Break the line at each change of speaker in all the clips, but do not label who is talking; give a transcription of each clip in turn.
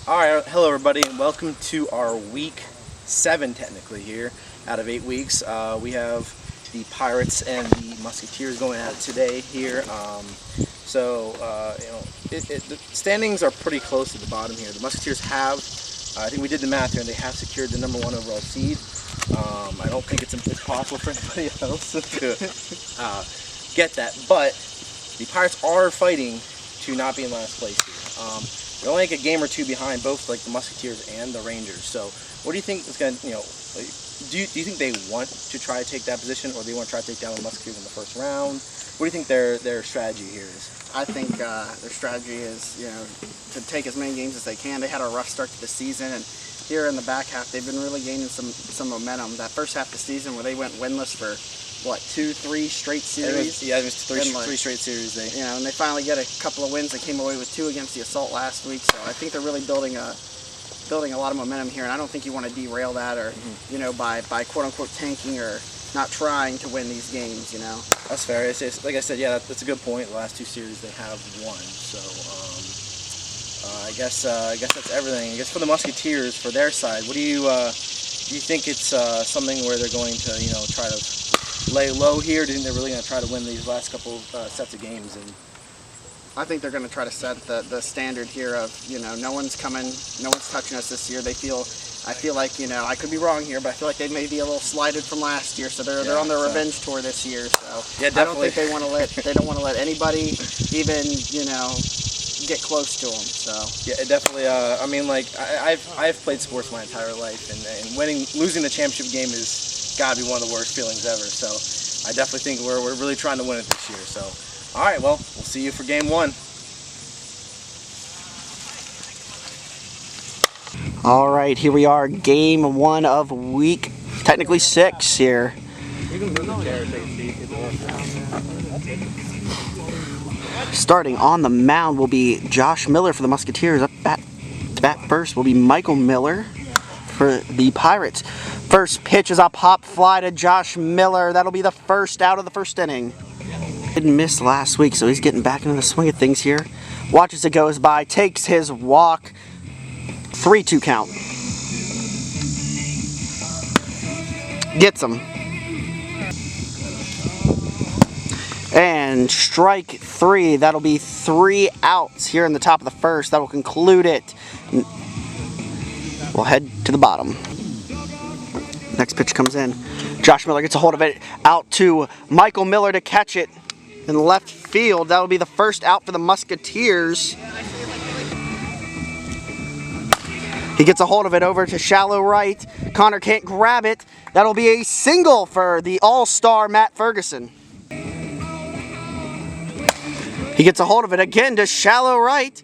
Alright, hello everybody and welcome to our week 7 technically here out of 8 weeks. We have the Pirates and the Musketeers going at it today here. The standings are pretty close at the bottom here. The Musketeers have, I think we did the math here, and they have secured the #1 overall seed. I don't think it's possible for anybody else to get that, but the Pirates are fighting to not be in last place here. They're only like a game or two behind both like the Musketeers and the Rangers. So what do you think is going to, do you think they want to try to take that position, or do they want to try to take down the Musketeers in the first round? What do you think their strategy here is?
I think their strategy is, to take as many games as they can. They had a rough start to the season, and here in the back half, they've been really gaining some momentum. That first half of the season where they went winless for, what, 2-3 straight series?
It was three straight series.
And they finally get a couple of wins. They came away with 2 against the Assault last week, so I think they're really building a lot of momentum here, and I don't think you want to derail that or, by quote-unquote tanking or not trying to win these games,
That's fair. Like I said, yeah, that's a good point. The last 2 series they have won, so I guess that's everything. I guess for the Musketeers, for their side, what do you think it's something where they're going to try to lay low here? Do you think they're really going to try to win these last couple sets of games? And
I think they're going to try to set the standard here of, no one's touching us this year. I feel like, I could be wrong here, but I feel like they may be a little slighted from last year, so they're on their revenge tour this year. So
yeah,
I don't think they don't want to let anybody even, get close to them. So
yeah, definitely. I mean, like I've played sports my entire life, and losing the championship game is gotta be one of the worst feelings ever. So I definitely think we're really trying to win it this year. So all right, well, we'll see you for game 1.
All right, here we are, game 1 of week, technically 6 here. Starting on the mound will be Josh Miller for the Musketeers. Up to bat first will be Michael Miller for the Pirates. First pitch is a pop fly to Josh Miller. That'll be the first out of the first inning. Didn't miss last week, so he's getting back into the swing of things here. Watches it goes by, takes his walk. 3-2 count. Gets him. And strike 3. That'll be 3 outs here in the top of the first. That will conclude it. We'll head to the bottom. Next pitch comes in. Josh Miller gets a hold of it. Out to Michael Miller to catch it in left field. That'll be the first out for the Musketeers. He gets a hold of it over to shallow right. Connor can't grab it. That'll be a single for the all-star Matt Ferguson. He gets a hold of it again to shallow right.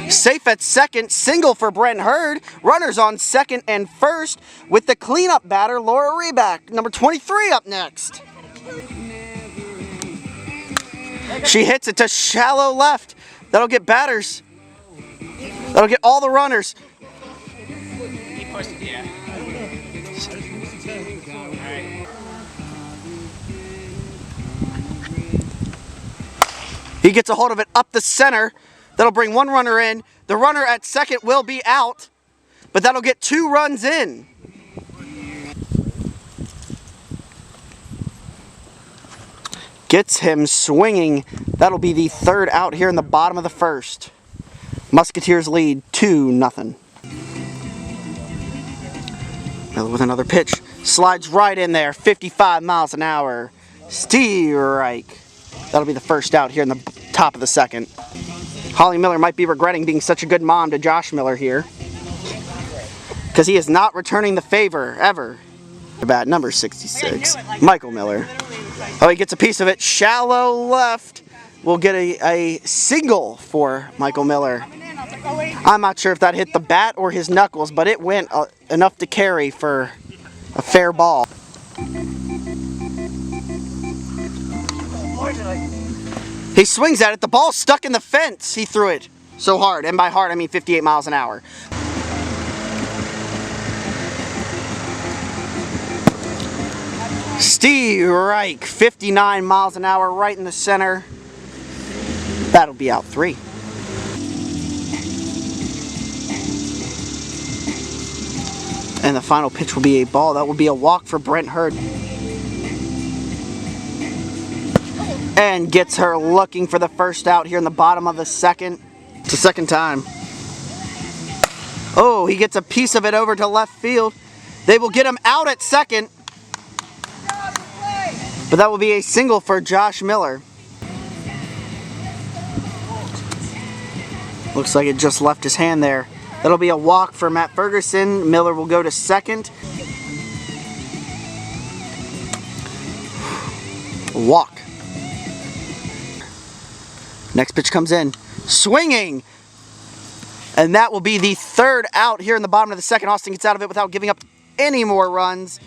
Safe at second, single for Brent Hurd. Runners on second and first with the cleanup batter, Laura Reback, number 23 up next. She hits it to shallow left. That'll get batters. That'll get all the runners. He gets a hold of it up the center. That'll bring 1 runner in. The runner at second will be out, but that'll get 2 runs in. Gets him swinging. That'll be the 3rd out here in the bottom of the first. Musketeers lead 2-0. Miller with another pitch. Slides right in there. 55 miles an hour. Strike. That'll be the first out here in the top of the second. Holly Miller might be regretting being such a good mom to Josh Miller here, because he is not returning the favor, ever. Bat number 66, Michael Miller. Oh, he gets a piece of it. Shallow left. We'll get a single for Michael Miller. I'm not sure if that hit the bat or his knuckles, but it went enough to carry for a fair ball. He swings at it. The ball's stuck in the fence. He threw it so hard. And by hard, I mean 58 miles an hour. Strike. 59 miles an hour right in the center. That'll be out 3. And the final pitch will be a ball. That will be a walk for Brent Hurd. And gets her looking for the first out here in the bottom of the second. It's the second time. Oh, he gets a piece of it over to left field. They will get him out at second. But that will be a single for Josh Miller. Looks like it just left his hand there. That'll be a walk for Matt Ferguson. Miller will go to second. Walk. Next pitch comes in. Swinging. And that will be the third out here in the bottom of the second. Austin gets out of it without giving up any more runs.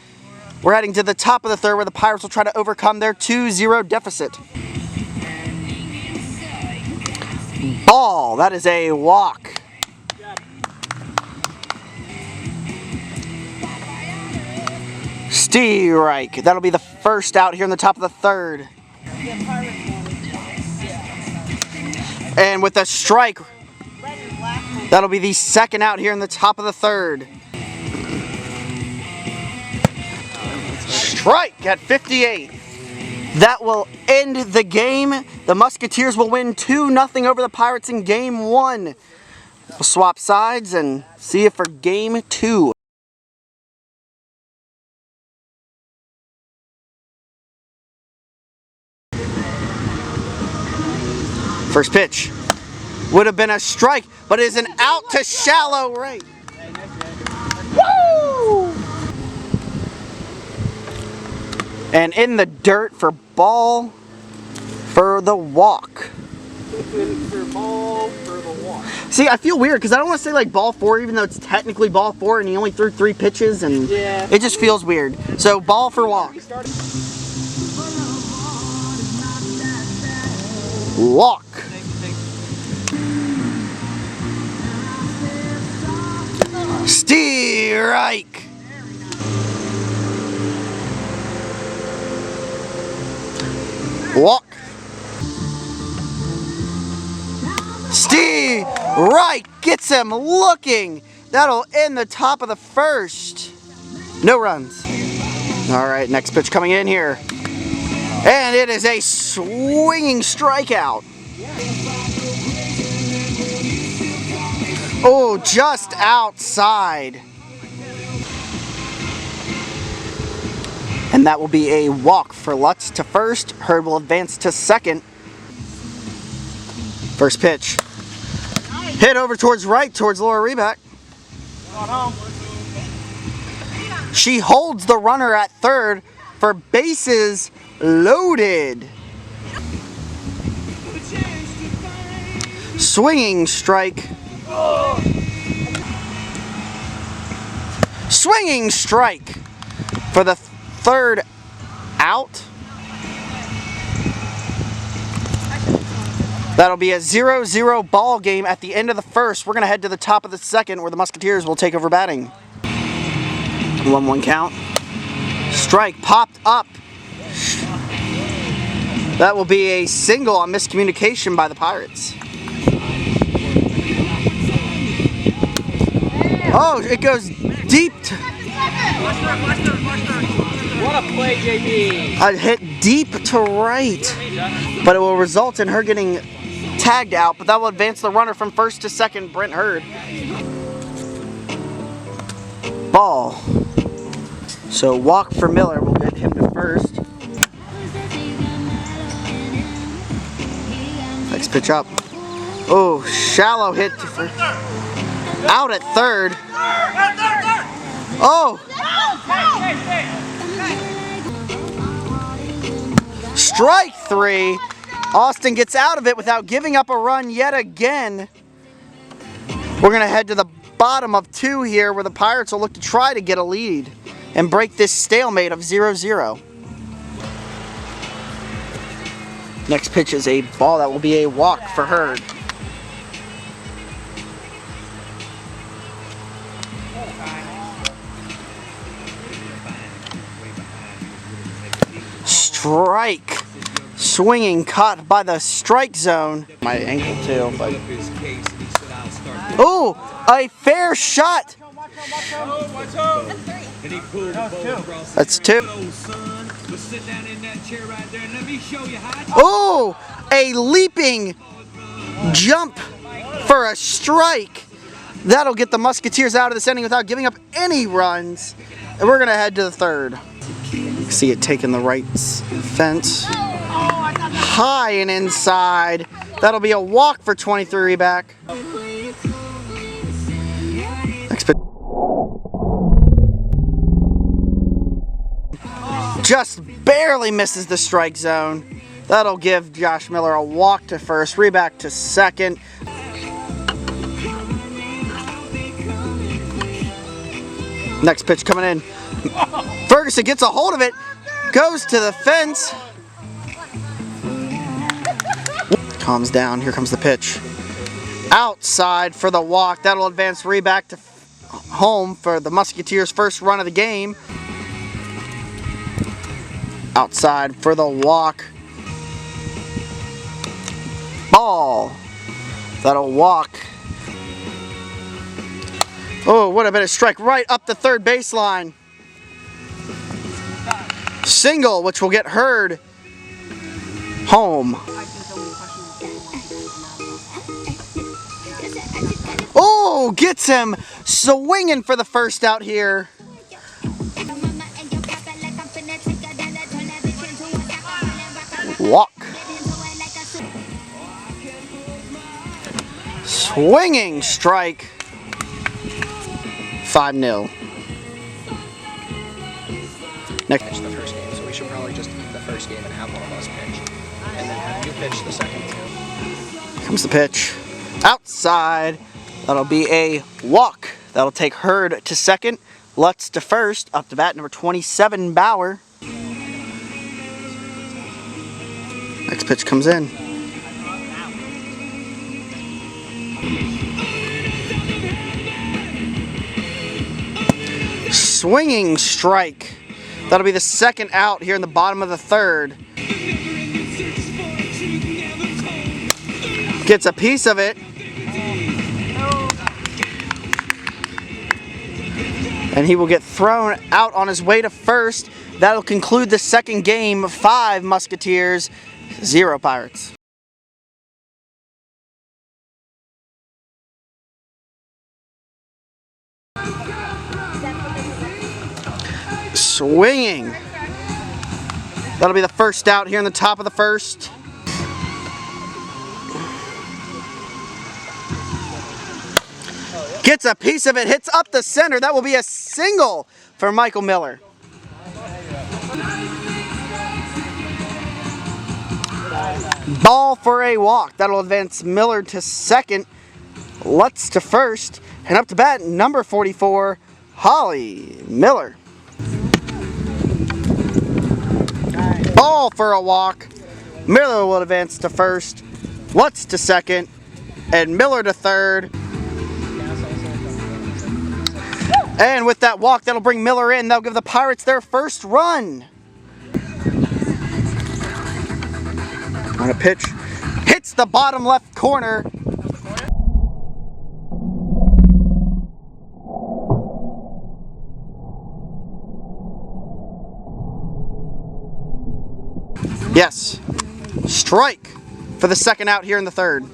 We're heading to the top of the third where the Pirates will try to overcome their 2-0 deficit. Ball. That is a walk. Strike. That'll be the first out here in the top of the third. And with a strike, that'll be the second out here in the top of the third. Strike at 58. That will end the game. The Musketeers will win 2-0 over the Pirates in game 1. We'll swap sides and see you for game 2. First pitch would have been a strike, but it is an out to shallow right. Woo! And in the dirt for ball for the walk. See, I feel weird because I don't want to say like ball 4 even though it's technically ball 4 and he only threw 3 pitches and it just feels weird. So ball for walk. Walk. Strike. Walk. Strike. Gets him looking. That'll end the top of the first. No runs. All right, next pitch coming in here. And it is a swinging strikeout. Oh, just outside. And that will be a walk for Lutz to first. Hurd will advance to second. First pitch. Hit over towards right, towards Laura Reback. She holds the runner at third for bases loaded. Swinging strike. Swinging strike for the third out. That'll be a 0-0 ball game at the end of the first. We're going to head to the top of the second where the Musketeers will take over batting. 1-1 count. Strike popped up. That will be a single on miscommunication by the Pirates. Oh, it goes deep.
What a play, JB.
A hit deep to right. But it will result in her getting tagged out, but that will advance the runner from first to second, Brent Hurd. Ball. So walk for Miller will get him to first. Next pitch up. Oh, shallow hit to first. Out at third. Oh! Strike 3. Austin gets out of it without giving up a run yet again. We're going to head to the bottom of 2 here where the Pirates will look to try to get a lead and break this stalemate of 0-0. Next pitch is a ball that will be a walk for Hurd. Strike. Swinging, caught by the strike zone. My ankle too, but... Oh, a fair shot That's 2. Oh, a leaping jump for a strike. That'll get the Musketeers out of this inning without giving up any runs. And we're going to head to the third. See it taking the right fence. High and inside. That'll be a walk for 23 back. Next pitch. Just barely misses the strike zone. That'll give Josh Miller a walk to first, reback to second. Next pitch coming in. Ferguson gets a hold of it, goes to the fence. Calms down, here comes the pitch. Outside for the walk, that'll advance reback to home for the Musketeers' first run of the game. Outside for the walk. Ball. That'll walk. Oh, what a bit of strike right up the third baseline. Single, which will get Hurd home. Oh, gets him swinging for the first out here. Walk. Swinging strike. 5-0. Next.
Pitch the first game, so we should probably just eat the first game and have one of us pitch, and then have you pitch the second two.
Here comes the pitch. Outside. That'll be a walk. That'll take Hurd to second. Lutz to first. Up to bat number 27, Bauer. Next pitch comes in. Swinging strike. That'll be the second out here in the bottom of the third. Gets a piece of it. And he will get thrown out on his way to first. That'll conclude the second game. 5 Musketeers, 0 Pirates. Swinging. That'll be the first out here in the top of the first. Gets a piece of it, hits up the center. That will be a single for Michael Miller. Ball for a walk. That'll advance Miller to second. Lutz to first. And up to bat, number 44, Holly Miller. Ball for a walk. Miller will advance to first. Lutz to second. And Miller to third. And with that walk, that'll bring Miller in. That'll give the Pirates their first run. On a pitch. Hits the bottom left corner. Yes. Strike for the second out here in the third.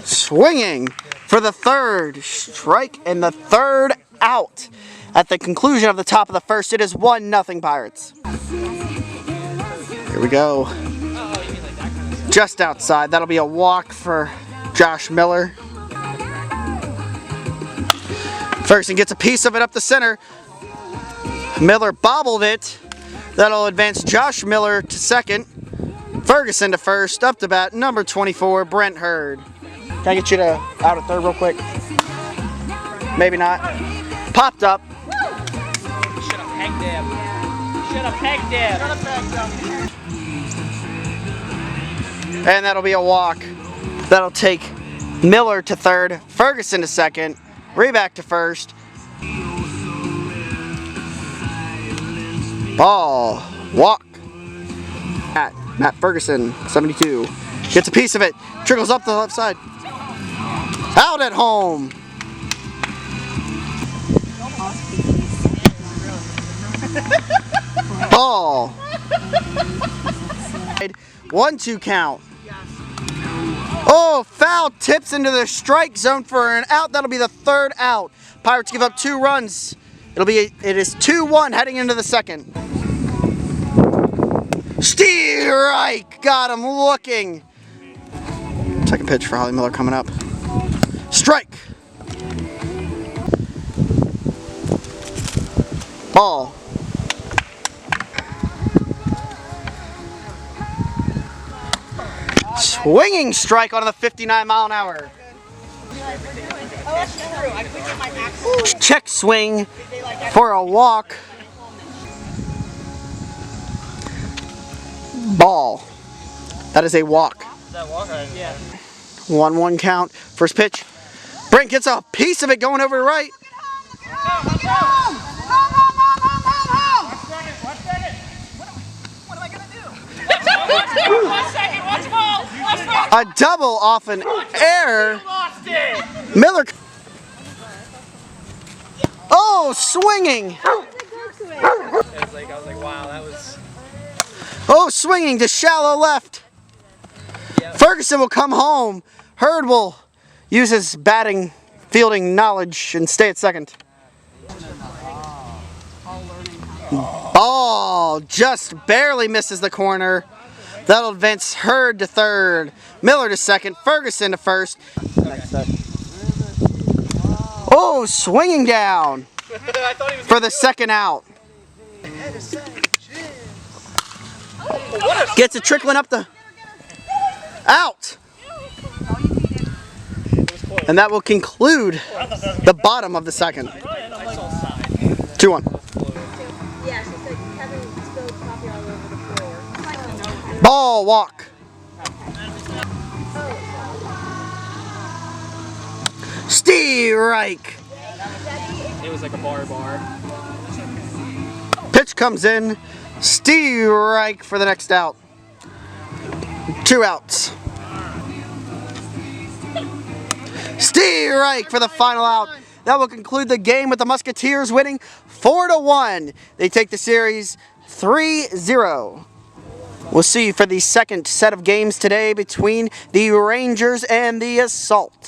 Swinging for the third. Strike and the third out. At the conclusion of the top of the first, it is 1-0 Pirates. Here we go. Just outside. That'll be a walk for Josh Miller. Ferguson gets a piece of it up the center. Miller bobbled it. That'll advance Josh Miller to second. Ferguson to first. Up to bat, number 24, Brent Hurd. Can I get you to out at third real quick? Maybe not. Popped up.
Should have pegged him. Should have pegged him.
And that'll be a walk. That'll take Miller to third. Ferguson to second. Reback to first. Ball. Walk. Matt Ferguson, 72. Gets a piece of it. Trickles up the left side. Out at home. Ball. 1-2 count. Oh, foul tips into the strike zone for an out. That'll be the third out. Pirates give up 2 runs. It is 2-1 heading into the second. Strike! Got him looking. Second pitch for Holly Miller coming up. Strike. Ball. Swinging strike on the 59-mile-an-hour. Check swing for a walk. Ball. That is a walk.
Is that walk? Yeah.
1-1 count. First pitch. Brent gets a piece of it going over to right. A double off an error. Miller. Oh, swinging.
I was like, wow, that was.
Oh, swinging to shallow left.
Yep.
Ferguson will come home. Hurd will use his batting, fielding knowledge and stay at second. Ball just barely misses the corner. That'll advance Hurd to third, Miller to second, Ferguson to first. Oh, swinging down for the second out. Gets it trickling up the out. And that will conclude the bottom of the second. 2-1.
Yeah, she said Kevin spilled coffee all over the floor.
Ball walk. Strike.
It was like a bar.
Pitch comes in. Strike for the next out. 2 outs. Strike for the final out. That will conclude the game with the Musketeers winning 4-1. They take the series 3-0. We'll see you for the second set of games today between the Rangers and the Assault.